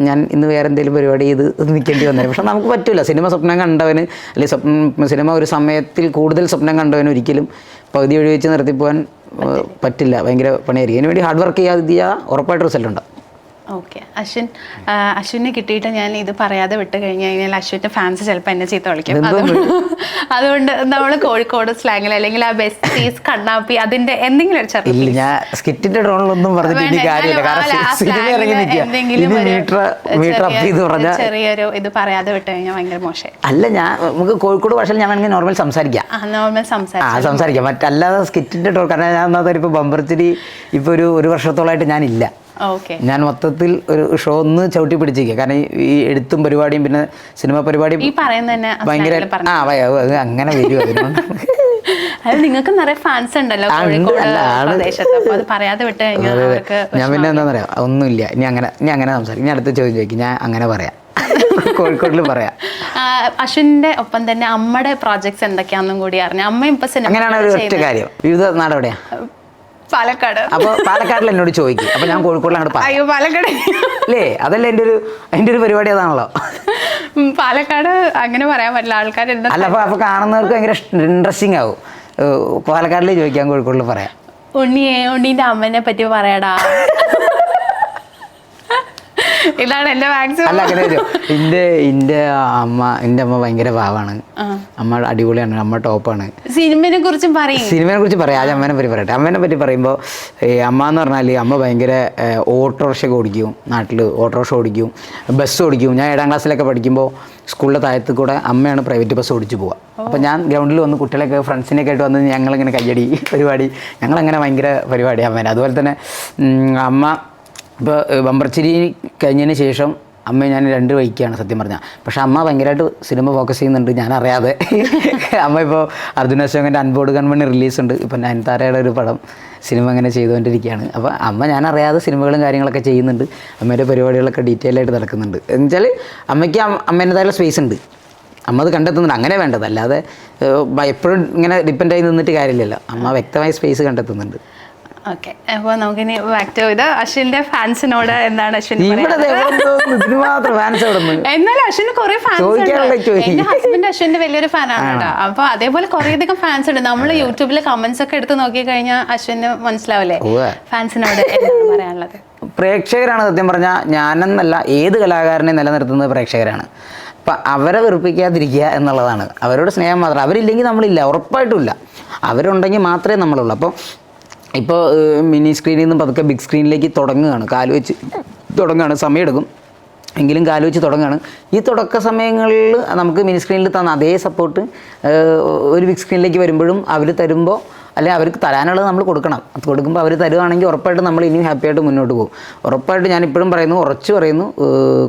S2: ഞാൻ ഇന്ന് വേറെ എന്തെങ്കിലും പരിപാടി ചെയ്ത് നിൽക്കേണ്ടി വന്നത്. പക്ഷെ നമുക്ക് പറ്റില്ല. സിനിമ സ്വപ്നം കണ്ടവന്, അല്ലെങ്കിൽ സിനിമ ഒരു സമയത്തിൽ കൂടുതൽ സ്വപ്നം കണ്ടവന് ഒരിക്കലും പകുതി വഴി വെച്ച് നിർത്തിപ്പോകാൻ പറ്റില്ല. ഭയങ്കര പണിയായിരിക്കും. അതിന് വേണ്ടി ഹാർഡ് വർക്ക് ചെയ്യാതെ ഉറപ്പായിട്ട് റിസൾട്ട് ഉണ്ടാവും.
S1: ഓക്കെ, അശ്വിനെ കിട്ടിയിട്ട് ഞാൻ ഇത് പറയാതെ വിട്ട് കഴിഞ്ഞ് കഴിഞ്ഞാൽ അശ്വിൻ്റെ ഫാൻസ് ചിലപ്പോൾ എന്നെ ചീത്ത വിളിക്കും. അതുകൊണ്ട് നമ്മൾ കോഴിക്കോട് സ്ലാങ്ങിൽ അല്ലെങ്കിൽ ആ ബെസ്റ്റീസ് കണ്ണാപ്പി അതിൻ്റെ എന്തെങ്കിലും ഒരു
S2: സ്കിറ്റിന്റെ ഡ്രോണിലൊന്നും
S1: ചെറിയൊരു ഇത് പറയാതെ വിട്ട് കഴിഞ്ഞാൽ ഭയങ്കര മോശം അല്ല.
S2: നമുക്ക് കോഴിക്കോട് ഭാഷയിൽ ഞാൻ വേണമെങ്കിൽ നോർമൽ സംസാരിക്കാം. മറ്റല്ലാതെ സ്കിറ്റിന്റെ ഡ്രോൺ, കാരണം ഞാൻ ഒന്നാമത് ഇപ്പോൾ ബമ്പർച്ചിരി ഇപ്പോൾ ഒരു വർഷത്തോളമായിട്ട് ഞാനില്ല. ഞാൻ മൊത്തത്തിൽ ഒരു ഷോ ഒന്ന് ചവിട്ടി പിടിച്ചിരിക്കുക. കാരണം ഈ എഴുത്തും പരിപാടിയും പിന്നെ സിനിമ പരിപാടിയും ഭയങ്കര അങ്ങനെ വരും. അതിനോട്
S1: നിങ്ങൾക്ക് നിറയെ ഫാൻസ് ഉണ്ടല്ലോ അത് പറയാതെ വിട്ട് കഴിഞ്ഞാൽ
S2: ഞാൻ പിന്നെ എന്താ പറയാ, ഒന്നുമില്ല. ഇനി അങ്ങനെ സംസാരിക്കും. ഞാൻ അടുത്ത ചോദ്യം ചോദിക്കും, ഞാൻ അങ്ങനെ പറയാം, കോഴിക്കോട്ടിൽ പറയാം.
S1: അശ്വിന്റെ ഒപ്പം തന്നെ അമ്മയുടെ പ്രോജക്ട്സ് എന്തൊക്കെയാണെന്നും കൂടി അറിഞ്ഞു. അമ്മ ഇപ്പൊ
S2: അങ്ങനെയാണ് ഒരു ഒറ്റ കാര്യം. വിവിധ നാട് എവിടെയാ?
S1: പാലക്കാട്.
S2: അപ്പോൾ പാലക്കാട്ടിൽ എന്നോട് ചോദിക്കും, അപ്പോൾ ഞാൻ കോഴിക്കോടിൽ അങ്ങോട്ട്
S1: അയ്യോ പാലക്കാട്
S2: അല്ലേ, അതല്ല എൻ്റെ ഒരു പരിപാടി അതാണല്ലോ.
S1: പാലക്കാട് അങ്ങനെ പറയാൻ പറ്റില്ല, ആൾക്കാർ
S2: അല്ല. അപ്പോൾ കാണുന്നവർക്ക് ഭയങ്കര ഇൻട്രസ്റ്റിംഗ് ആവും. പാലക്കാടിലേ ചോദിക്കാം, കോഴിക്കോടിൽ പറയാം.
S1: ഉണ്ണീൻ്റെ അമ്മനെ പറ്റി പറയാടാ. ഇതാണ് എൻ്റെ മാക്സിമം.
S2: അല്ല അങ്ങനെ വരും. എൻ്റെ അമ്മ ഭയങ്കര പാവാണ്. അമ്മ അടിപൊളിയാണ്, അമ്മ ടോപ്പാണ്.
S1: സിനിമയെ കുറിച്ച്
S2: പറയാം. ആദ്യം അമ്മേനെ പറ്റി പറയട്ടെ. അമ്മേനെ പറ്റി പറയുമ്പോൾ അമ്മ എന്ന് പറഞ്ഞാൽ അമ്മ ഭയങ്കര ഓട്ടോറിക്ഷ ഓടിക്കും, നാട്ടിൽ ഓട്ടോറിക്ഷ ഓടിക്കും, ബസ് ഓടിക്കും. ഞാൻ 7ാം ക്ലാസ്സിലൊക്കെ പഠിക്കുമ്പോൾ സ്കൂളിൻ്റെ താഴത്ത് കൂടെ അമ്മയാണ് പ്രൈവറ്റ് ബസ് ഓടിച്ച് പോവുക. അപ്പോൾ ഞാൻ ഗ്രൗണ്ടിൽ വന്ന് കുട്ടികളൊക്കെ ഫ്രണ്ട്സിനൊക്കെ ആയിട്ട് വന്ന് ഞങ്ങളിങ്ങനെ കയ്യടി പരിപാടി, ഞങ്ങളങ്ങനെ ഭയങ്കര പരിപാടി അമ്മേനെ. അതുപോലെ തന്നെ അമ്മ ഇപ്പോൾ ബമ്പർച്ചിരി കഴിഞ്ഞതിന് ശേഷം അമ്മ ഞാൻ 2 വഴിക്കാണ് സത്യം പറഞ്ഞാൽ. പക്ഷേ അമ്മ ഭയങ്കരമായിട്ട് സിനിമ ഫോക്കസ് ചെയ്യുന്നുണ്ട്, ഞാനറിയാതെ. അമ്മ ഇപ്പോൾ അർജുന അശോകൻ്റെ അൺബോർഡ് കൺവെർട്ട് റിലീസുണ്ട്. ഇപ്പം നയൻതാരയുടെ ഒരു പടം സിനിമ അങ്ങനെ ചെയ്തുകൊണ്ടിരിക്കുകയാണ്. അപ്പോൾ അമ്മ ഞാനറിയാതെ സിനിമകളും കാര്യങ്ങളൊക്കെ ചെയ്യുന്നുണ്ട്. അമ്മയുടെ പരിപാടികളൊക്കെ ഡീറ്റെയിൽ ആയിട്ട് നടക്കുന്നുണ്ട്. എന്നുവെച്ചാൽ അമ്മയ്ക്ക് അമ്മേൻ്റെതായുള്ള സ്പേസ് ഉണ്ട്. അമ്മ അത് കണ്ടെത്തുന്നുണ്ട്. അങ്ങനെ വേണ്ടത്, അല്ലാതെ എപ്പോഴും ഇങ്ങനെ ഡിപ്പെൻഡായി നിന്നിട്ട് കാര്യമില്ലല്ലോ. അമ്മ വ്യക്തമായ സ്പേസ് കണ്ടെത്തുന്നുണ്ട്.
S1: ഓക്കെ, അപ്പോൾ നമുക്കിനി ബാക്ക് ടു ഇത് അശ്വിന്റെ ഫാൻസിനോട് എന്താണ് അശ്വിൻ? എന്നാലും അശ്വിന് കുറെ ഫാൻസ് ഉണ്ട്. എന്റെ ഹസ്ബൻഡ് അശ്വിന്റെ വലിയൊരു ഫാനാണ് കേട്ടോ. അപ്പൊ അതേപോലെ കുറെ അധികം ഫാൻസ് ഉണ്ട്. നമ്മൾ യൂട്യൂബിലെ കമന്റ്സ് ഒക്കെ എടുത്ത് നോക്കി കഴിഞ്ഞാൽ അശ്വിന് മനസ്സിലാവില്ലേ ഫാൻസിനോട് എന്താണ് പറയാനുള്ളത്?
S2: പ്രേക്ഷകരാണ് സത്യം പറഞ്ഞാൽ. ഞാനെന്നല്ല, ഏത് കലാകാരനെ നിലനിർത്തുന്നത് പ്രേക്ഷകരാണ്. അപ്പം അവരെ വെറുപ്പിക്കാതിരിക്കുക എന്നുള്ളതാണ്. അവരോട് സ്നേഹം മാത്രം. അവരില്ലെങ്കിൽ നമ്മളില്ല, ഉറപ്പായിട്ടുമില്ല. അവരുണ്ടെങ്കിൽ മാത്രമേ നമ്മളുള്ളൂ. അപ്പോൾ ഇപ്പോൾ മിനി സ്ക്രീനിൽ നിന്നും പതുക്കെ ബിഗ് സ്ക്രീനിലേക്ക് തുടങ്ങുകയാണ്, കാല് വെച്ച് തുടങ്ങുകയാണ്. സമയമെടുക്കും. എങ്കിലും കാലുവെച്ച് തുടങ്ങുകയാണ്. ഈ തുടക്ക സമയങ്ങളിൽ നമുക്ക് മിനി സ്ക്രീനിൽ തന്ന അതേ സപ്പോർട്ട് ഒരു ബിഗ് സ്ക്രീനിലേക്ക് വരുമ്പോഴും അവർ തരുമ്പോൾ, അല്ലെങ്കിൽ അവർക്ക് തരാനുള്ളത് നമ്മൾ കൊടുക്കണം. അത് കൊടുക്കുമ്പോൾ അവർ തരുവാണെങ്കിൽ ഉറപ്പായിട്ടും നമ്മൾ ഇനിയും ഹാപ്പിയായിട്ട് മുന്നോട്ട് പോകും. ഉറപ്പായിട്ട് ഞാൻ ഇപ്പോഴും പറയുന്നു, ഉറച്ചു പറയുന്നു,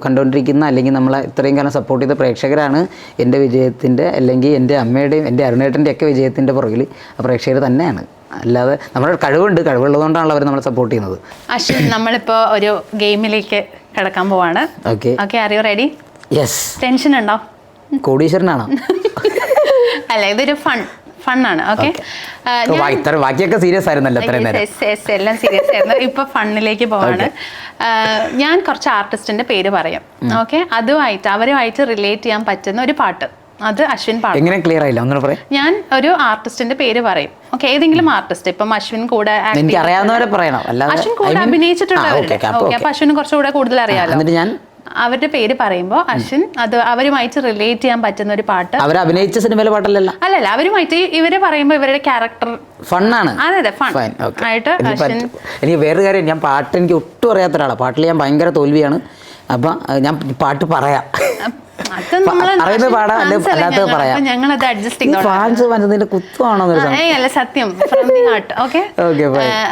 S2: കണ്ടുകൊണ്ടിരിക്കുന്ന അല്ലെങ്കിൽ നമ്മളെ ഇത്രയും കാലം സപ്പോർട്ട് ചെയ്ത പ്രേക്ഷകരാണ് എൻ്റെ വിജയത്തിൻ്റെ, അല്ലെങ്കിൽ എൻ്റെ അമ്മയുടെയും എൻ്റെ അരുണേട്ടൻ്റെ ഒക്കെ വിജയത്തിൻ്റെ പുറകിൽ ആ പ്രേക്ഷകർ തന്നെയാണ്. അല്ലാതെ നമ്മുടെ കഴിവുള്ളതുകൊണ്ടാണല്ലോ അവർ നമ്മളെ സപ്പോർട്ട് ചെയ്യുന്നത്.
S1: അശ്വിൻ, നമ്മളിപ്പോൾ ഒരു ഗെയിമിലേക്ക് കിടക്കാൻ പോവാണ്. Okay, are you ready?
S2: Yes.
S1: Tension ഉണ്ടോ?
S2: കോടീശ്വരനാണോ?
S1: അല്ല, ഇതൊരു ഫണ്ണാണ്. ഓക്കെ,
S2: ബാക്കിയൊക്കെ സീരിയസ് ആയിരുന്നല്ലോ അത്രയും നേരം.
S1: എല്ലാം സീരിയസ് ആയിരുന്നു. ഇപ്പൊ ഫണ്ണിലേക്ക് പോവാണ്. ഞാൻ കുറച്ച് ആർട്ടിസ്റ്റിന്റെ പേര് പറയാം. ഓക്കെ, അവരുമായിട്ട് റിലേറ്റ് ചെയ്യാൻ പറ്റുന്ന ഒരു പാട്ട്, അത് അശ്വിൻ പാടും.
S2: എങ്ങനെ ക്ലിയർ ആയില്ല, ഒന്നുകൂടെ പറയാം.
S1: ഞാൻ ഒരു ആർട്ടിസ്റ്റിന്റെ പേര് പറയും. ഓക്കെ, ഏതെങ്കിലും ആർട്ടിസ്റ്റ്. ഇപ്പം അശ്വിൻ കൂടെ
S2: എനിക്ക് അറിയാവുന്നവരെ പറയണം,
S1: അശ്വിൻ കൂടെ അഭിനയിച്ചിട്ടുള്ളവരുടെ. ഓക്കെ, അപ്പൊ അശ്വിന് കുറച്ചുകൂടെ കൂടുതൽ അറിയാലോ.
S2: ഞാൻ
S1: അവരുടെ പേര് പറയുമ്പോൾ അശ്വിൻ അത് അവരുമായിട്ട് റിലേറ്റ് ചെയ്യാൻ പറ്റുന്ന ഒരു പാട്ട്.
S2: അവർ അഭിനയിച്ച സിനിമയിലെ പാട്ടല്ലല്ലോ?
S1: അല്ലല്ല, അവരുമായിട്ട് ഇവരെ പറയുമ്പോൾ ഇവരുടെ ക്യാരക്ടർ
S2: ഫണ്ണാണ്.
S1: അതെ, ഫൺ ആയിട്ട് അശ്വിൻ.
S2: എനിക്ക് വേറൊരു കാര്യം, ഞാൻ പാട്ട് എനിക്ക് ഒട്ടും അറിയാത്ത ഒരാളാണ്. പാട്ടിൽ ഞാൻ ഭയങ്കര തോൽവിയാണ്. അപ്പം ഞാൻ പാട്ട് പറയാം, അറിയുന്നത് പാടാം, അല്ലാത്തത് പറയാം.
S1: ഞങ്ങളത് അഡ്ജസ്റ്റ് ചെയ്തു.
S2: ഫാൻസ് വന്നതിന്റെ കുത്തുവാണോ?
S1: അല്ല, സത്യം.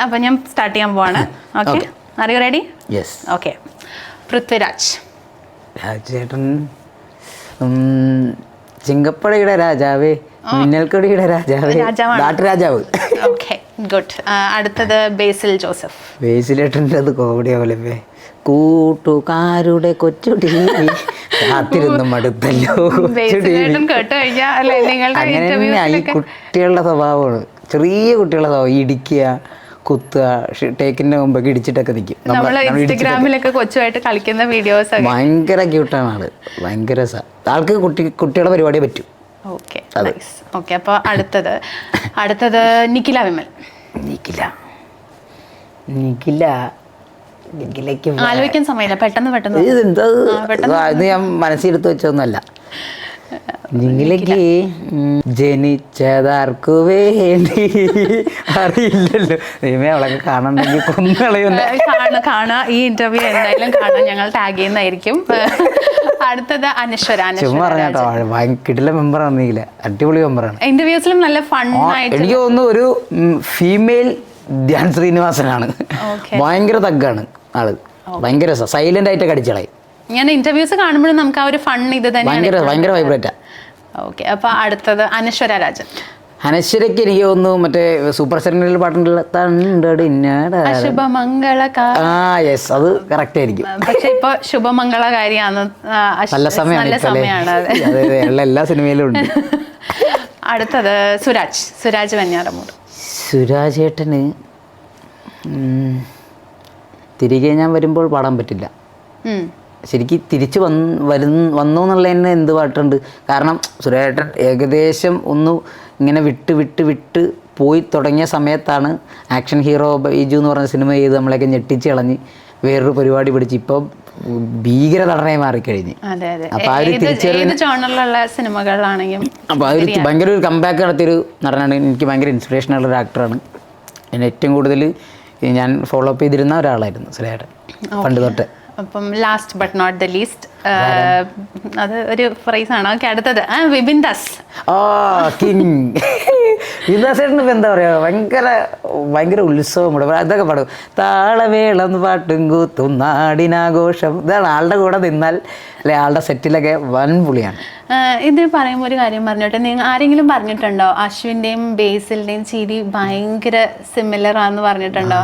S1: അപ്പൊ ഞാൻ സ്റ്റാർട്ട് ചെയ്യാൻ പോവാണ്. Okay, are you ready?
S2: Yes.
S1: Okay, Prithviraj.
S2: രാജേട്ടൻ, ചിങ്കപ്പടയുടെ രാജാവേ, മിന്നൽക്കൊടിയുടെ രാജാവേ, നാട്ടുരാജാവ്.
S1: Okay, good. അടുത്തത് ബേസിൽ ജോസഫ്.
S2: ബേസിലേട്ടൻ്റെ അത് കോമഡിയാവല്ലേ. കൂട്ടുകാരുടെ കൊച്ചുടി കാത്തിരുന്ന് മടുത്തല്ലോ. അങ്ങനെ ഈ കുട്ടികളുടെ സ്വഭാവമാണ്, ചെറിയ കുട്ടികളുടെ സ്വഭാവം. ഇടിക്കുക, കുത്തുക, ടേക്കിന്റെ മുമ്പൊക്കെ ഇടിച്ചിട്ടൊക്കെ നിൽക്കും.
S1: ഇൻസ്റ്റഗ്രാമിലൊക്കെ കൊച്ചുമായിട്ട് കളിക്കുന്ന വീഡിയോസ്
S2: ഭയങ്കര ക്യൂട്ടാണ് ആള്, ഭയങ്കര ആൾക്ക് കുട്ടികളുടെ പരിപാടിയെ പറ്റും.
S1: ഓക്കെ, അപ്പൊ അടുത്തത് നിഖില വിമൽ. ആലോചിക്കാൻ സമയമില്ല, പെട്ടെന്ന്
S2: ഇത് ഞാൻ മനസ്സിലെടുത്ത് വെച്ചൊന്നുമല്ല. നിങ്ങളിലേക്ക് ജനിച്ചതാർക്കു വേണ്ടി അറിയില്ലല്ലോ. ദൈവമേ, അവളൊക്കെ കാണണ്ടെങ്കിൽ കൊന്നുകളയുന്ന.
S1: കാണാ, ഈ ഇന്റർവ്യൂ എന്തായാലും കാണാൻ ഞങ്ങൾ ടാഗ് ചെയ്യുന്നതായിരിക്കും. അടുത്തത് അനശ്വര.
S2: ചുമ്മാ പറഞ്ഞാട്ടോ, കിടില മെമ്പറാണ് നീല, അടിപൊളി മെമ്പറാണ്.
S1: ഇന്റർവ്യൂസിലും നല്ല ഫണ്ണായിട്ട്.
S2: എനിക്ക് തോന്നുന്നു ഒരു ഫീമെയിൽ ധ്യാൻ ശ്രീനിവാസനാണ്. ഭയങ്കര തഗ്ഗാണ് ആള്, ഭയങ്കര സൈലന്റ് ആയിട്ട് കടിച്ചളയും.
S1: ഞാൻ ഇന്റർവ്യൂസ് കാണുമ്പോഴും നമുക്ക് ആ ഒരു ഫൺ ഇത്
S2: ഭയങ്കര വൈബ്രേറ്റാ.
S1: ഓക്കെ, അപ്പൊ അടുത്തത് അനശ്വര രാജൻ.
S2: അനശ്വരയ്ക്ക് എനിക്ക് തോന്നുന്നു മറ്റേ സൂപ്പർ സ്റ്റാറിൽ പാട്ടുണ്ടല്ലോ, യെസ്, അത് കറക്റ്റ് ആയിരിക്കും.
S1: പക്ഷെ ഇപ്പൊ ശുഭമംഗളകാരിയാണ്,
S2: നല്ല സമയമാണ്, എല്ലാ സിനിമയിലും ഉണ്ട്.
S1: അടുത്തത് സുരാജ് വെഞ്ഞാറമൂട്.
S2: സുരാജ് ഏട്ടന് തിരികെ ഞാൻ വരുമ്പോൾ പാടാൻ പറ്റില്ല. ശരിക്കും തിരിച്ച് വന്നു എന്നുള്ളതിന് എന്ത് പാട്ടുണ്ട്? കാരണം സുരേട്ടൻ ഏകദേശം ഒന്ന് ഇങ്ങനെ വിട്ട് പോയി തുടങ്ങിയ സമയത്താണ് ആക്ഷൻ ഹീറോ ബൈജു എന്ന് പറഞ്ഞ സിനിമ ചെയ്ത് നമ്മളെയൊക്കെ ഞെട്ടിച്ച് കളഞ്ഞ് വേറൊരു പരിപാടി പിടിച്ച് ഇപ്പം ഭീകര നടനായി മാറിക്കഴിഞ്ഞ്. അപ്പോൾ ആ ഒരു അപ്പോൾ ആ ഒരു ഭയങ്കര ഒരു കംബാക്ക് നടത്തിയൊരു നടനാണ്. എനിക്ക് ഭയങ്കര ഇൻസ്പിറേഷനുള്ള ഒരു ആക്ടറാണ്. എന്നെ ഏറ്റവും കൂടുതൽ ഞാൻ ഫോളോ അപ്പ് ചെയ്തിരുന്ന ഒരാളായിരുന്നു സുരേട്ടൻ പണ്ട് തൊട്ട്.
S1: അപ്പം last but not the least, അത് ഒരു ഫ്രൈസാണ്. ഓക്കെ, അടുത്തത് വിപിൻ ദാസ്.
S2: വിപിൻദാസേട്ടന് ഇപ്പം എന്താ പറയുക, ഭയങ്കര ഉത്സവം കൂടെ അതൊക്കെ പാടും. താളവേളം പാട്ടും കൂത്തും നാടിനാഘോഷം, ഇതാണ് ആളുടെ കൂടെ നിന്നാൽ അല്ലെ ആളുടെ സെറ്റിലൊക്കെ വൻ പുളിയാണ്.
S1: ഇത് പറയുമ്പോൾ ഒരു കാര്യം പറഞ്ഞോട്ടെ, നിങ്ങൾ ആരെങ്കിലും പറഞ്ഞിട്ടുണ്ടോ അശ്വിൻ്റെയും ബേസിലിന്റെയും ചിരി ഭയങ്കര സിമിലർ ആണെന്ന് പറഞ്ഞിട്ടുണ്ടോ?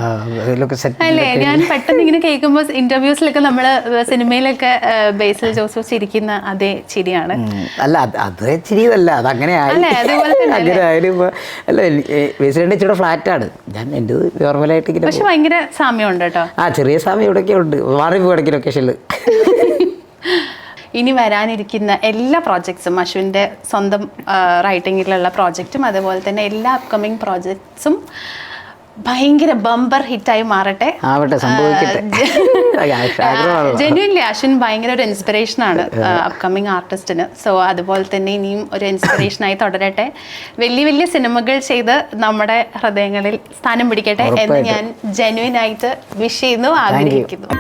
S1: അല്ലേ, ഞാൻ പെട്ടെന്ന് ഇങ്ങനെ കേൾക്കുമ്പോൾ ഇന്റർവ്യൂസിലൊക്കെ നമ്മള് സിനിമയിലൊക്കെ ബേസിൽ ജോസഫ് ചിരിക്കുന്ന അതേ ചിരിയാണ്.
S2: അല്ല, അത് ചിരിയതല്ല, അതങ്ങനെ ബേസിലിന്റെ ഇച്ചിരി ഫ്ലാറ്റാണ്. ഞാൻ എൻ്റെ നോർമലായിട്ട്
S1: പക്ഷെ ഭയങ്കര സാമ്യമുണ്ട് കേട്ടോ.
S2: ചെറിയ സാമ്യം ഇവിടെയൊക്കെ ഉണ്ട്, മാറിപ്പോ ഇടയ്ക്ക് ലൊക്കേഷനിൽ.
S1: ഇനി വരാനിരിക്കുന്ന എല്ലാ പ്രോജക്ട്സും, അശ്വിൻ്റെ സ്വന്തം റൈറ്റിങ്ങിലുള്ള പ്രോജക്റ്റും അതുപോലെ തന്നെ എല്ലാ അപ്കമിങ് പ്രോജക്ട്സും ഭയങ്കര ബമ്പർ ഹിറ്റായി മാറട്ടെ. ജെന്യുവൻലി അശ്വിൻ ഭയങ്കര ഒരു ഇൻസ്പിറേഷനാണ് അപ്കമിങ് ആർട്ടിസ്റ്റിന്. സോ അതുപോലെ തന്നെ ഇനിയും ഒരു ഇൻസ്പിറേഷനായി തുടരട്ടെ, വലിയ വലിയ സിനിമകൾ ചെയ്ത് നമ്മുടെ ഹൃദയങ്ങളിൽ സ്ഥാനം പിടിക്കട്ടെ എന്ന് ഞാൻ ജെന്യുവൻ ആയിട്ട് വിഷ് ചെയ്യുന്നു, ആഗ്രഹിക്കുന്നു.